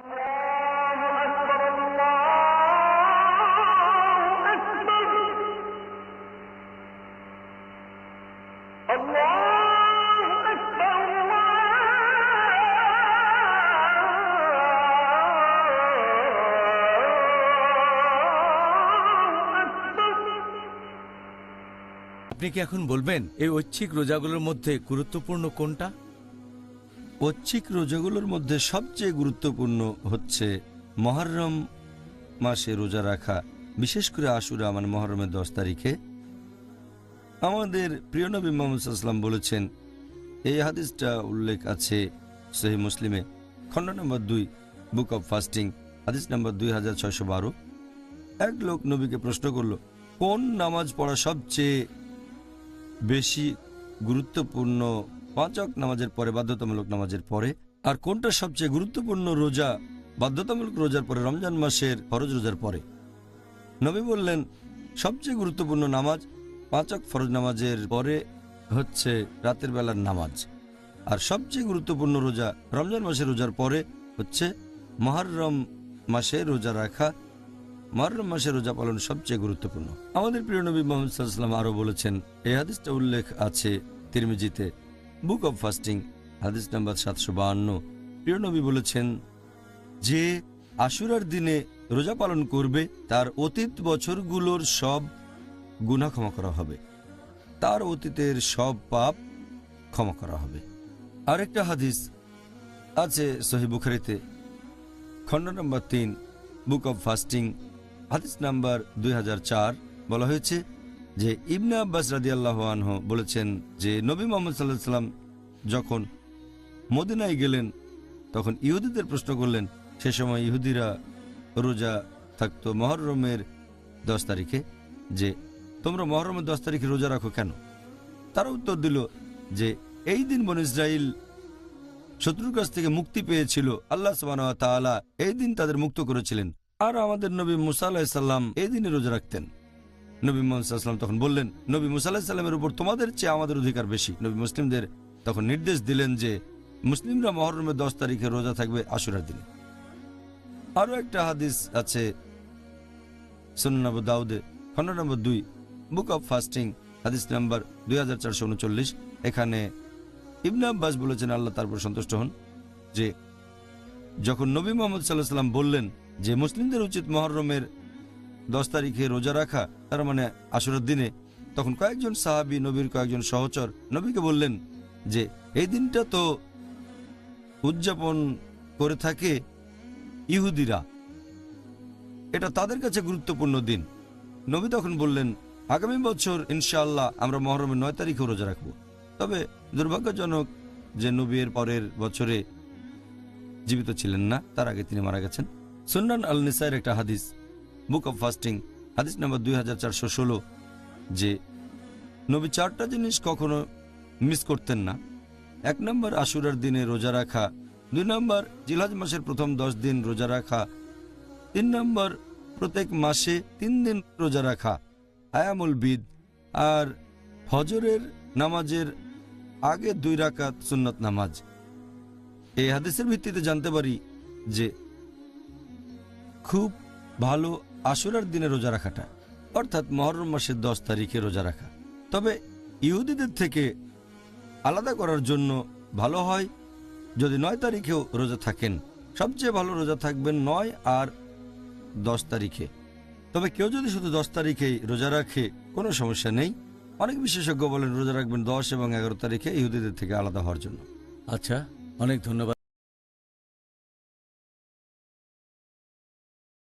আপনি কি এখন বলবেন এই ঐচ্ছিক রোজাগুলোর মধ্যে গুরুত্বপূর্ণ কোনটা? ঐচ্ছিক রোজাগুলোর মধ্যে সবচেয়ে গুরুত্বপূর্ণ হচ্ছে মুহররম মাসে রোজা রাখা, বিশেষ করে আশুরা মানে মুহররমের 10 তারিখে। আমাদের প্রিয় নবী মুহাম্মদ সাল্লাল্লাহু আলাইহি ওয়াসাল্লাম বলেছেন, এই হাদিসটা উল্লেখ আছে সহিহ মুসলিমে, খণ্ড নম্বর 2, বুক অব ফাস্টিং, হাদিস নম্বর 2612। এক লোক নবীকে প্রশ্ন করল, কোন নামাজ পড়া সবচেয়ে বেশি গুরুত্বপূর্ণ 5 ওয়াক্ত নামাজের পরে, বাধ্যতামূলক নামাজের পরে, আর কোনটা সবচেয়ে গুরুত্বপূর্ণ রোজা বাধ্যতামূলক রোজার পরে, রমজান মাসের ফরজ রোজার পরে? নবী বললেন, সবচেয়ে গুরুত্বপূর্ণ নামাজ 5 ওয়াক্ত ফরজ নামাজের পরে হচ্ছে রাতের বেলার নামাজ, আর সবচেয়ে গুরুত্বপূর্ণ রোজা রমজান মাসের রোজার পরে হচ্ছে মুহররম মাসে রোজা রাখা। মুহররম মাসে রোজা পালন সবচেয়ে গুরুত্বপূর্ণ। আমাদের প্রিয় নবী মুহাম্মদ সাল্লাল্লাহু আলাইহি ওয়াসাল্লাম আরও বলেছেন, এই হাদিসটা উল্লেখ আছে তিরমিজিতে, বুক অব ফাস্টিং, হাদিস নাম্বার 752। প্রিয় নবী বলেছেন যে আশুরার দিনে রোজা পালন করবে তার অতীত বছরগুলোর সব গুনাহ ক্ষমা করা হবে, তার অতীতের সব পাপ ক্ষমা করা হবে। আরেকটা হাদিস আছে সহিহ বুখারীতে, খণ্ড নম্বর 3, বুক অব ফাস্টিং, হাদিস নাম্বার 2004। বলা হয়েছে যে ইবনে আব্বাস রাদিয়াল্লাহু আনহু বলেছেন যে নবী মুহাম্মদ সাল্লাল্লাহু আলাইহি ওয়াসাল্লাম যখন মদিনায় গেলেন তখন ইহুদিদের প্রশ্ন করলেন, সে সময় ইহুদিরা রোজা থাকতো মুহররমের 10 তারিখে, যে তোমরা মুহররমের 10 তারিখে রোজা রাখো কেন? তারা উত্তর দিল যে এই দিন বনী ইসরাইল শত্রুর কাছ থেকে মুক্তি পেয়েছিল, আল্লাহ সুবহানাহু ওয়া তাআলা এই দিন তাদের মুক্ত করেছিলেন, আর আমাদের নবী মুসা আলাইহিস সালাম এই দিনে রোজা রাখতেন। নবী মুহাম্মদ সাল্লাল্লাহু আলাইহি ওয়াসাল্লাম তখন বললেন, নবী মুসা আলাইহিস সালামের উপর তোমাদের চেয়ে আমাদের অধিকার বেশি। নবী মুসলিমদের তখন নির্দেশ দিলেন যে মুসলিমরা মুহররমের 10 তারিখে রোজা থাকবে আশুরার দিনে। আরও একটা হাদিস আছে সুনান আবু দাউদে, খণ্ড নম্বর 2, বুক অব ফাস্টিং, হাদিস নাম্বার 2439। এখানে ইবনে আব্বাস বলেছেন, আল্লাহ তার উপর সন্তুষ্ট হন, যে যখন নবী মুহাম্মদ সাল্লাল্লাহু আলাইহি ওয়াসাল্লাম বললেন যে মুসলিমদের উচিত মুহররমের 10 তারিখে রোজা রাখা, তার মানে আশুরার দিনে, তখন কয়েকজন সাহাবী, নবীর কয়েকজন সহচর নবীকে বললেন যে এই দিনটা তো উদযাপন করে থাকে ইহুদিরা, এটা তাদের কাছে গুরুত্বপূর্ণ দিন। নবী তখন বললেন, আগামী বছর ইনশাআল্লাহ আমরা মুহররমের 9 তারিখে রোজা রাখব। তবে দুর্ভাগ্যজনক যে নবী এর পরের বছরে জীবিত ছিলেন না, তার আগে তিনি মারা গেছেন। সুন্নান আল নিসাইর একটা হাদিস, বুক অব ফাস্টিং, হাদিস নাম্বার 2416, যে নবী 4টা জিনিস কখনো মিস করতেন না। 1 নম্বর আশুরার দিনে রোজা রাখা, 2 নম্বর জিলহজ মাসের প্রথম 10 দিন রোজা রাখা, 3 নম্বর প্রত্যেক মাসে 3 দিন রোজা রাখা, আয়ামুল বিদ, আর ফজরের নামাজের আগে 2 রাকাত সুন্নত নামাজ। এই হাদিসের ভিত্তিতে জানতে পারি যে খুব ভালো আশুরার দিনে রোজা রাখাটা, অর্থাৎ মুহররম মাসের 10 তারিখে রোজা রাখা। তবে ইহুদিদের থেকে আলাদা করার জন্য ভালো হয় যদি 9 তারিখেও রোজা থাকেন। সবচেয়ে ভালো রোজা থাকবেন 9 আর 10 তারিখে। তবে কেউ যদি শুধু 10 তারিখেই রোজা রাখে কোনো সমস্যা নেই। অনেক বিশেষজ্ঞ বলেন রোজা রাখবেন 10 এবং 11 তারিখে ইহুদিদের থেকে আলাদা হওয়ার জন্য। আচ্ছা, অনেক ধন্যবাদ।